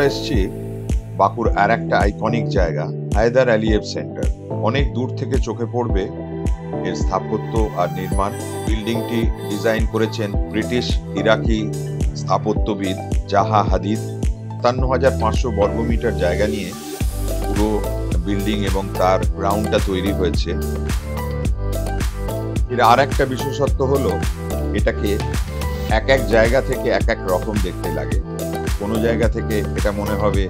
এসছি বাঁকুড় আর একটা আইকনিক জায়গা, হায়দার আলিয়েভ সেন্টার। অনেক দূর থেকে চোখে পড়বে এর স্থাপত্য আর নির্মাণ। বিল্ডিংটি ডিজাইন করেছেন ব্রিটিশ ইরাকি স্থাপত্যবিদ জাহা হাদিদ। ৫৭,৫০০ বর্গমিটার জায়গা নিয়ে পুরো বিল্ডিং এবং তার গ্রাউন্ডটা তৈরি হয়েছে। এর আর একটা বিশেষত্ব হলো এটাকে এক এক জায়গা থেকে এক এক রকম দেখতে লাগে। কোনো জায়গা থেকে এটা মনে হবে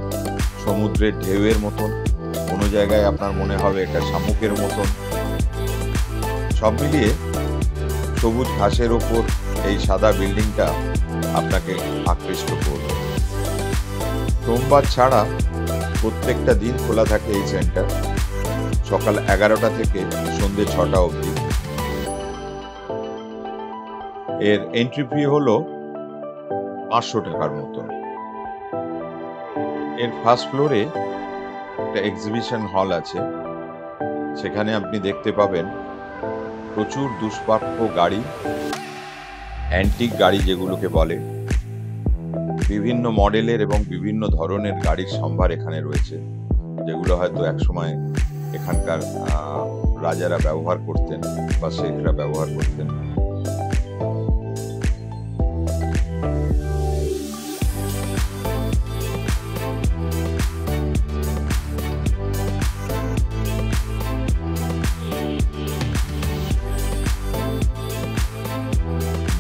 সমুদ্রের ঢেউয়ের মতন, কোনো জায়গায় আপনার মনে হবে এটা শামুকের মতন। সব মিলিয়ে সবুজ ঘাসের ওপর এই সাদা বিল্ডিংটা আপনাকে আকৃষ্ট করবে। সোমবার ছাড়া প্রত্যেকটা দিন খোলা থাকে এই সেন্টার, সকাল 11টা থেকে সন্ধ্যে 6টা অবধি। এর এন্ট্রি ফি হলো 500 টাকার মতন। এর ফার্স্ট ফ্লোরে একটা এক্সিবিশন হল আছে, সেখানে আপনি দেখতে পাবেন প্রচুর দুষ্প্রাপ্য গাড়ি, অ্যান্টিক গাড়ি যেগুলোকে বলে। বিভিন্ন মডেলের এবং বিভিন্ন ধরনের গাড়ির সম্ভার এখানে রয়েছে, যেগুলো হয়তো একসময় এখানকার রাজারা ব্যবহার করতেন বা শেখরা ব্যবহার করতেন।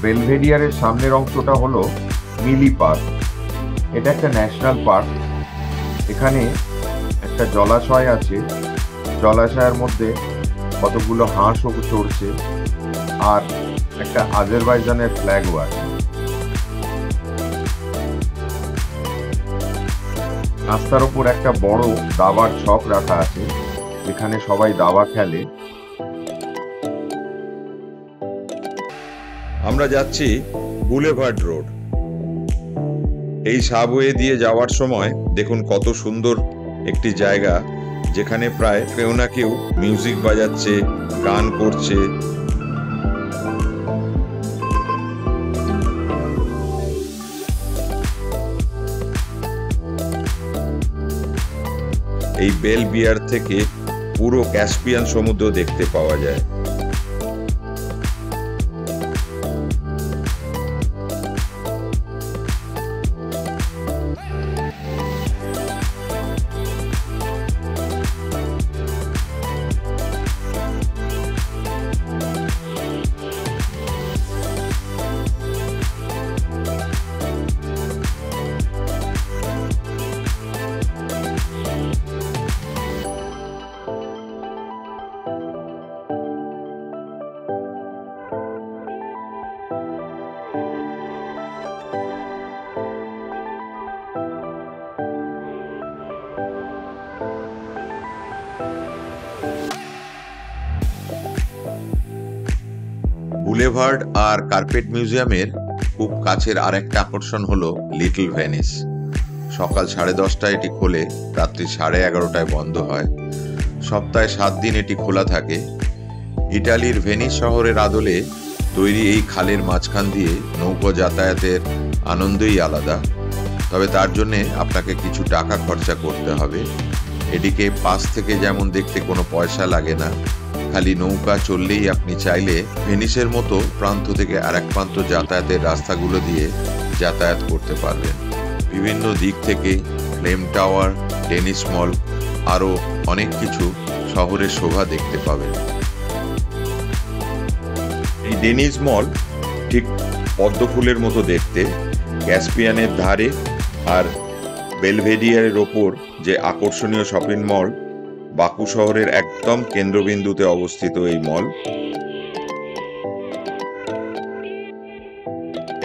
বেলভেডিয়ারের সামনের অংশটা হলো মিলি পার্ক। এটা একটা ন্যাশনাল পার্ক। এখানে একটা জলাশয় আছে, জলাশয়ের মধ্যে কতগুলো হাঁসও চড়ছে, আর একটা আজারবাইজানের ফ্ল্যাগও আছে। রাস্তার ওপর একটা বড় দাবার ছক রাখা আছে, যেখানে সবাই দাবা খেলে। আমরা যাচ্ছি বুলেভার্ড রোড। এই সাবওয়ে দিয়ে যাওয়ার সময় দেখুন কত সুন্দর একটি জায়গা, যেখানে প্রায় কেউ না কেউ মিউজিক বাজাচ্ছে, গান করছে। এই বেল বিয়ার থেকে পুরো ক্যাসপিয়ান সমুদ্র দেখতে পাওয়া যায়। বুলেভার্ড আর কার্পেট মিউজিয়ামের খুব কাছের আরেকটা আকর্ষণ হলো লিটল ভেনিস। সকাল 10:30টায় এটি খোলে, রাত্রি 11:30টায় বন্ধ হয়। সপ্তাহে 7 দিন এটি খোলা থাকে। ইটালির ভেনিস শহরের আদলে তৈরি এই খালের মাঝখান দিয়ে নৌকো যাতায়াতের আনন্দই আলাদা। তবে তার জন্যে আপনাকে কিছু টাকা খরচা করতে হবে। এটিকে পাশ থেকে যেমন দেখতে কোনো পয়সা লাগে না, খালি নৌকা চললেই আপনি চাইলে ভেনিসের মতো প্রান্ত থেকে আরেক প্রান্ত যাতায়াতের রাস্তাগুলো দিয়ে যাতায়াত করতে পারবেন। বিভিন্ন দিক থেকে ফ্লেম টাওয়ার, টেনিস মল, আরও অনেক কিছু শহরের শোভা দেখতে পাবেন। এই ডেনিস মল ঠিক পদ্ম ফুলের মতো দেখতে, ক্যাসপিয়ানের ধারে আর বেলভেডিয়ারের ওপর যে আকর্ষণীয় শপিং মল, বাকু শহরের একদম কেন্দ্রবিন্দুতে অবস্থিত এই মল।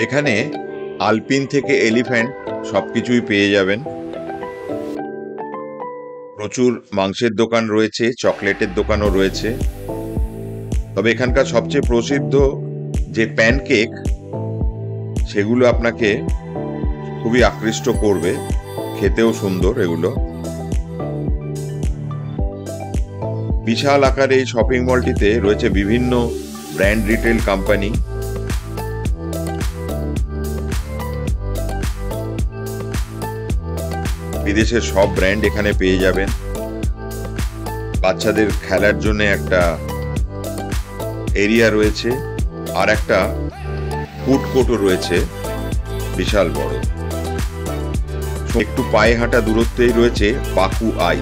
এখানে আলপিন থেকে এলিফ্যান্ট সবকিছুই পেয়ে যাবেন। প্রচুর মাংসের দোকান রয়েছে, চকলেটের দোকানও রয়েছে। তবে এখানকার সবচেয়ে প্রসিদ্ধ যে প্যানকেক, সেগুলো আপনাকে খুবই আকৃষ্ট করবে, খেতেও সুন্দর এগুলো। বিশাল আকারে এই শপিং মলটিতে রয়েছে বিভিন্ন ব্র্যান্ড রিটেল কোম্পানি। বিদেশের সব ব্র্যান্ড এখানে পেয়ে যাবেন। বাচ্চাদের খেলার জন্য একটা এরিয়া রয়েছে, আর একটা ফুড কোর্টও রয়েছে বিশাল বড়। একটু পায়ে হাঁটা দূরত্বেই রয়েছে পাকু আই।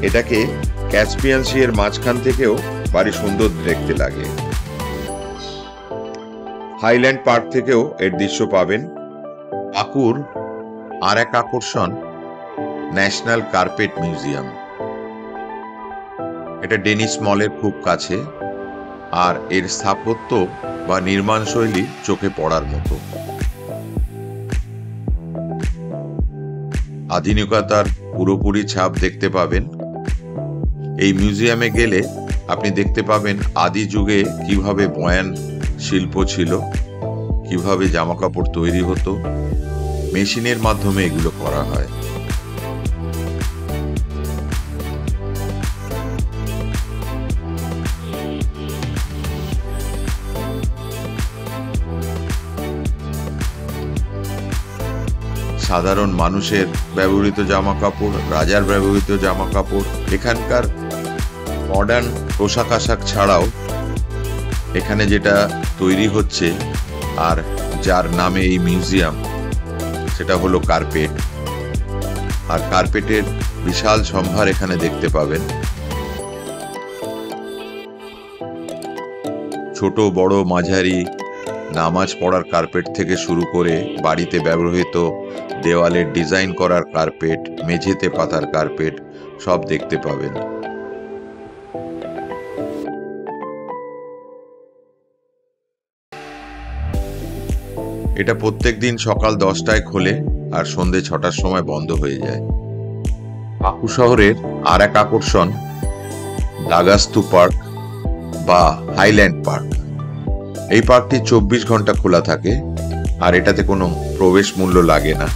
এটাকে ক্যাসপিয়ান সি এর মাঝখান থেকেও ভারী সুন্দর দেখতে লাগে। হাইল্যান্ড পার্ক থেকেও এর দৃশ্য পাবেন। পাকুর আর এক আকর্ষণ ন্যাশনাল কার্পেট মিউজিয়াম। এটা ডেনিস মলের খুব কাছে, আর এর স্থাপত্য বা নির্মাণ শৈলী চোখে পড়ার মতো। আধুনিকতার পুরোপুরি ছাপ দেখতে পাবেন। এই মিউজিয়ামে গেলে আপনি দেখতে পাবেন আদি যুগে কিভাবে বয়ান শিল্প ছিল, কিভাবে জামাকাপড় তৈরি হতো, মেশিনের মাধ্যমে এগুলো করা হয়। সাধারণ মানুষের ব্যবহৃত জামাকাপড়, রাজার ব্যবহৃত জামাকাপড়, এখানকার মডার্ন পোশাক আশাক ছাড়াও এখানে যেটা তৈরি হচ্ছে আর যার নামে এই মিউজিয়াম, সেটা হলো কার্পেট। আর কার্পেটের বিশাল সম্ভার এখানে দেখতে পাবেন। ছোট বড় মাঝারি নামাজ পড়ার কার্পেট থেকে শুরু করে বাড়িতে ব্যবহৃত দেওয়ালের ডিজাইন করার কার্পেট, মেঝেতে পাতার কার্পেট সব দেখতে পাবেন। এটা প্রত্যেক দিন সকাল 10টায় খোলে আর সন্ধে 6টার সময় বন্ধ হয়ে যায়। পাকু শহরের আর এক আকর্ষণ দাগাস্তু পার্ক বা হাইল্যান্ড পার্ক। এই পার্কটি 24 ঘন্টা খোলা থাকে, আর এটাতে কোনো প্রবেশ মূল্য লাগে না।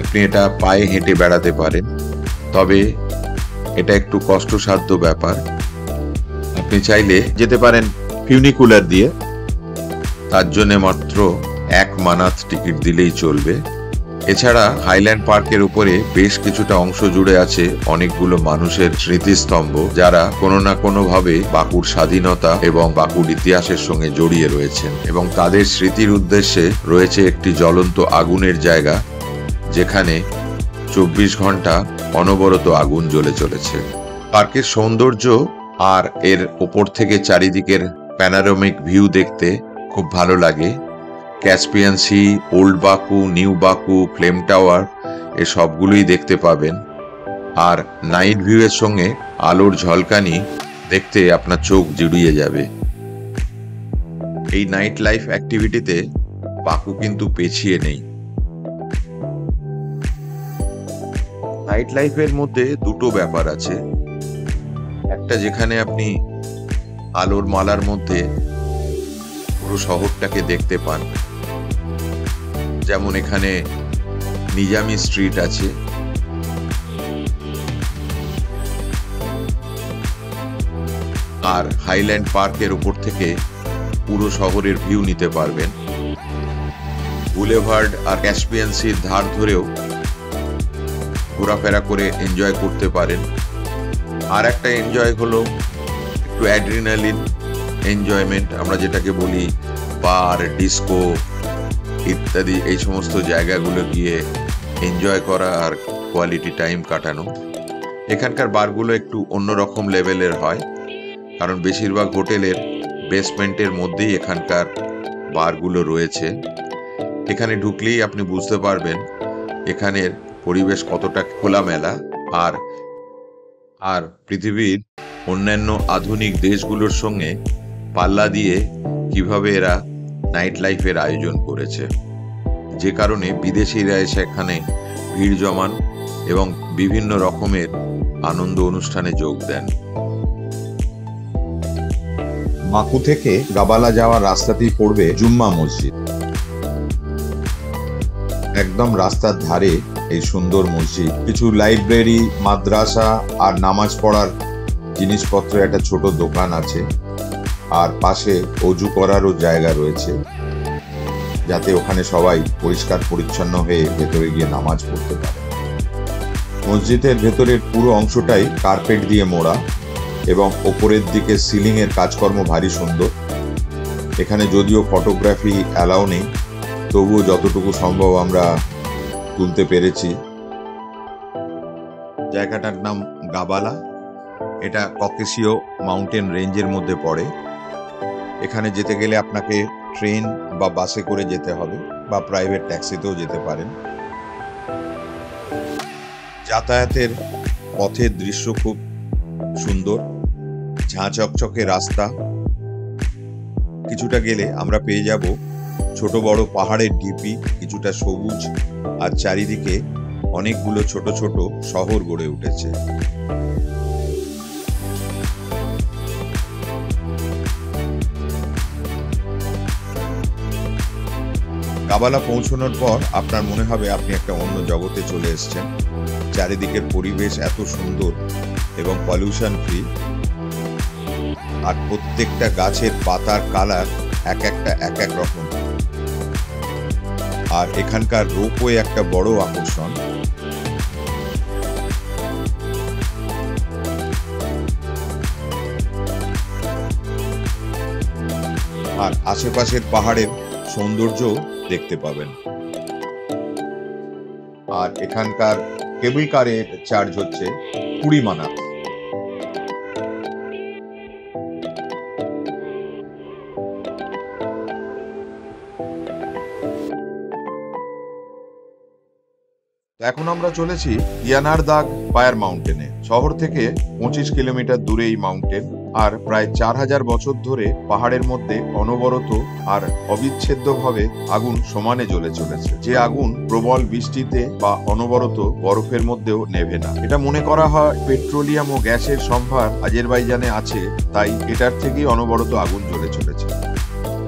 আপনি এটা পায়ে হেঁটে বেড়াতে পারেন, তবে এটা একটু কষ্টসাধ্য ব্যাপার। আপনি চাইলে যেতে পারেন ফিউনিকুলার দিয়ে, তার জন্য মাত্র 1 মানাত টিকিট দিলেই চলবে। এছাড়া হাইল্যান্ড পার্কের উপরে বেশ কিছুটা অংশ জুড়ে আছে অনেকগুলো মানুষের স্মৃতিস্তম্ভ, যারা কোনো না কোনো ভাবে বাঁকুড় স্বাধীনতা এবং বাঁকুড় ইতিহাসের সঙ্গে জড়িয়ে রয়েছেন, এবং তাদের স্মৃতির উদ্দেশ্যে রয়েছে একটি জ্বলন্ত আগুনের জায়গা, যেখানে 24 ঘন্টা অনবরত আগুন জ্বলে চলেছে। পার্কের সৌন্দর্য আর এর ওপর থেকে চারিদিকের প্যানোরামিক ভিউ দেখতে খুব ভালো লাগে। Caspian Sea, Old Baku, New Baku, Flame Tower এ সবগুলোই দেখতে পাবেন। আর নাইট ভিউ এর সঙ্গে আলোর ঝলকানি দেখতে আপনার চোখ জুড়িয়ে যাবে। এই নাইট লাইফ অ্যাক্টিভিটিতে বাকু কিন্তু পেছিয়ে নেই। নাইট লাইফের মধ্যে দুটো ব্যাপার আছে। একটা যেখানে আপনি আলোর মালার মধ্যে পুরো শহরটাকে দেখতে পান, যেমন এখানে নিজামি স্ট্রিট আছে, আর হাইল্যান্ড পার্কের উপর থেকে পুরো শহরের ভিউ নিতে পারবেন। বুলেভার্ড আর ক্যাসপিয়ান সির ধার ধরেও ঘোরাফেরা করে এনজয় করতে পারেন। আর একটা এনজয় হলো একটু অ্যাড্রিনালিন এনজয়মেন্ট, আমরা যেটাকে বলি বার, ডিস্কো ইত্যাদি, এই সমস্ত জায়গাগুলো গিয়ে এনজয় করা আর কোয়ালিটি টাইম কাটানো। এখানকার বারগুলো একটু অন্যরকম লেভেলের হয়, কারণ বেশিরভাগ হোটেলের বেসমেন্টের মধ্যেই এখানকার বারগুলো রয়েছে। এখানে ঢুকলেই আপনি বুঝতে পারবেন এখানের পরিবেশ কতটা খোলামেলা, আর পৃথিবীর অন্যান্য আধুনিক দেশগুলোর সঙ্গে পাল্লা দিয়ে কিভাবে এরা নাইট লাইফের আয়োজন করেছে, যে কারণে বিদেশিরা এসে এখানে ভিড় জমান এবং বিভিন্ন রকমের আনন্দ অনুষ্ঠানে যোগ দেন। বাকু থেকে গাবালা যাওয়ার রাস্তাতেই পড়বে জুম্মা মসজিদ। একদম রাস্তার ধারে এই সুন্দর মসজিদ। কিছু লাইব্রেরি, মাদ্রাসা আর নামাজ পড়ার জিনিসপত্র একটা ছোট দোকান আছে, আর পাশে অজু করারও জায়গা রয়েছে। যাতে ওখানে সবাই পরিষ্কার পরিচ্ছন্ন হয়ে ভেতরে গিয়ে নামাজ পড়তে পারে। মসজিদের ভেতরের পুরো অংশটাই কার্পেট দিয়ে মোড়া এবং ওপরের দিকে সিলিং এর কাজকর্ম ভারী সুন্দর। এখানে যদিও ফটোগ্রাফি অ্যালাউ নেই, তবুও যতটুকু সম্ভব আমরা তুলতে পেরেছি। জায়গাটার নাম গাবালা। এটা ককেশীয় মাউন্টেন রেঞ্জের মধ্যে পড়ে। এখানে যেতে গেলে আপনাকে ট্রেন বা বাসে করে যেতে হবে বা প্রাইভেট ট্যাক্সিতেও যেতে পারেন। যাতায়াতের পথের দৃশ্য খুব সুন্দর, ঝাঁ চকচকে রাস্তা। কিছুটা গেলে আমরা পেয়ে যাব ছোট বড় পাহাড়ের ঢিপি, কিছুটা সবুজ, আর চারিদিকে অনেকগুলো ছোট ছোট শহর গড়ে উঠেছে। গাবালা পৌঁছানোর পর আপনার মনে হবে আপনি একটা অন্য জগতে চলে এসেছেন। চারিদিকের পরিবেশ এত সুন্দর এবং পলিউশন ফ্রি, আর প্রত্যেকটা গাছের পাতার কালার এক এক রকম। আর এখানকার রোপওয়ে একটা বড় আকর্ষণ। আর আশেপাশের পাহাড়ের সৌন্দর্য দেখতে পাবেন। আর এখানকার কেবল কারের চার্জ হচ্ছে 20 মানা। এখন আমরা চলেছি ইয়ানারদাগ ফায়ার মাউন্টেনে। শহর থেকে 25 কিলোমিটার দূরে এই মাউন্টেন, আর প্রায় 4000 বছর ধরে পাহাড়ের মধ্যে অনবরত আর অবিচ্ছেদ্যভাবে আগুন সমানে জ্বলে চলেছে। যে আগুন প্রবল বৃষ্টিতে বা অনবরত বরফের মধ্যেও নেভে না। এটা মনে করা হয় পেট্রোলিয়াম ও গ্যাসের সম্ভার আজেরবাইজানে আছে, তাই এটার থেকেই অনবরত আগুন জ্বলে চলেছে।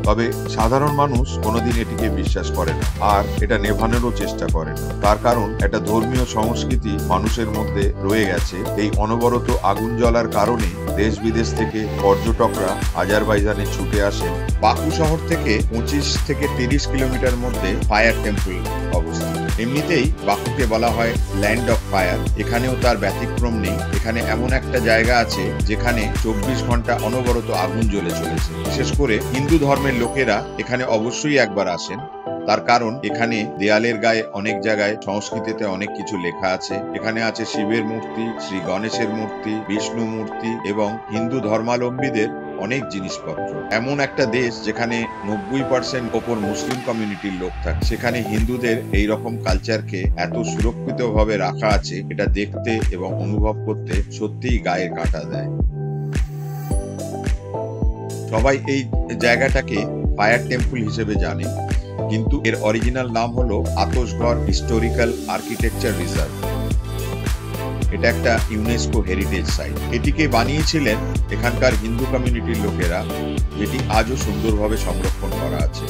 তবে সাধারণ মানুষ কোনোদিন এটিকে বিশ্বাস করে না, আর এটা নেভানোরও চেষ্টা করে না। তার কারণ একটা ধর্মীয় সংস্কৃতি মানুষের মধ্যে রয়ে গেছে। এই অনবরত আগুন জ্বলার কারণে দেশ বিদেশ থেকে পর্যটকরা আজারবাইজানে ছুটে আসেন। বাকু শহর থেকে 25 থেকে 30 কিলোমিটার মধ্যে ফায়ার টেম্পল অবস্থিত। এমনিতেই বাকুকে বলা হয় ল্যান্ড অফ ফায়ার। এখানেও তার ব্যতিক্রম নেই। এখানে এমন একটা জায়গা আছে যেখানে 24 ঘন্টা অনবরত আগুন জ্বলে চলেছে। বিশেষ করে হিন্দু ধর্মের লোকেরা এখানে অবশ্যই একবার আসেন। তার কারণ এখানে দেয়ালের গায়ে অনেক জায়গায় সংস্কৃতিতে অনেক কিছু লেখা আছে। এখানে আছে শিবের মূর্তি, শ্রী গণেশের মূর্তি, বিষ্ণু মূর্তি এবং হিন্দু ধর্মাবলম্বীদের অনেক জিনিসপত্র। এমন একটা দেশ যেখানে 90% ওপর মুসলিম কমিউনিটির লোক থাকে, সেখানে হিন্দুদের এই রকম কালচারকে এত সুরক্ষিতভাবে রাখা আছে, এটা দেখতে এবং অনুভব করতে সত্যিই গায়ে কাঁটা দেয়। সবাই এই জায়গাটাকে ফায়ার টেম্পল হিসেবে জানে, কিন্তু এর অরিজিনাল নাম হলো আতশঘর হিস্টোরিক্যাল আর্কিটেকচার রিজার্ভ। এটা একটা ইউনেস্কো হেরিটেজ সাইট। এটিকে বানিয়েছিলেন এখানকার হিন্দু কমিউনিটির লোকেরা, যেটি আজও সুন্দরভাবে সংরক্ষণ করা আছে।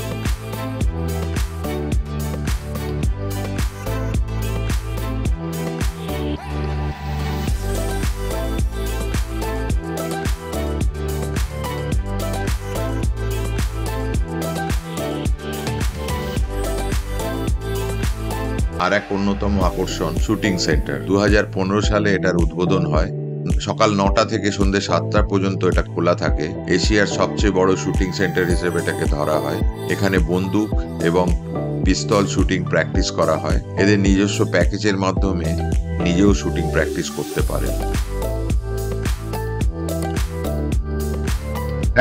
আর এক অন্যতম আকর্ষণ শুটিং সেন্টার। 2015 সালে এটার উদ্বোধন হয়। সকাল 9টা থেকে সন্ধ্যে 7টা পর্যন্ত এটা খোলা থাকে। এশিয়ার সবচেয়ে বড় শুটিং সেন্টার হিসেবে এটাকে ধরা হয়। এখানে বন্দুক এবং পিস্তল শুটিং প্র্যাকটিস করা হয়। এদের নিজস্ব প্যাকেজের মাধ্যমে নিজেও শুটিং প্র্যাকটিস করতে পারে।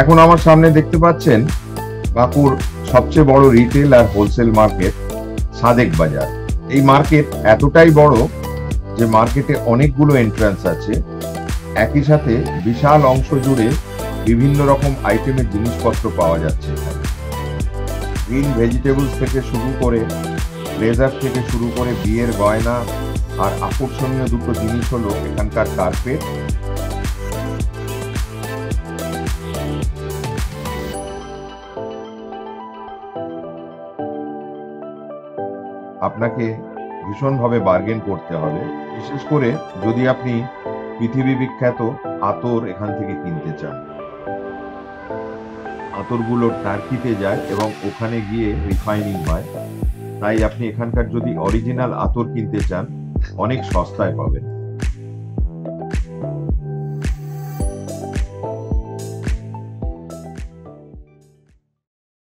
এখন আমার সামনে দেখতে পাচ্ছেন বাঁকুর সবচেয়ে বড় রিটেল আর হোলসেল মার্কেট সাদেক বাজার। এই মার্কেট এতটাই বড় যে মার্কেটে অনেকগুলো এন্ট্রান্স আছে। একই সাথে বিশাল অংশ জুড়ে বিভিন্ন রকম আইটেমের জিনিসপত্র পাওয়া যাচ্ছে। গ্রিন ভেজিটেবলস থেকে শুরু করে ব্লেজার থেকে শুরু করে বিয়ের গয়না, আর আকর্ষণীয় দুটো জিনিস হলো এখানকার কার্পেট। আপনাকে ভীষণভাবে বার্গেন করতে হবে, বিশেষ করে যদি আপনি পৃথিবী বিখ্যাত আতর এখান থেকে কিনতে চান। আতরগুলো টার্কিতে যায় এবং ওখানে গিয়ে রিফাইনিং হয়। তাই আপনি এখানকার যদি অরিজিনাল আতর কিনতে চান অনেক সস্তায় পাবেন।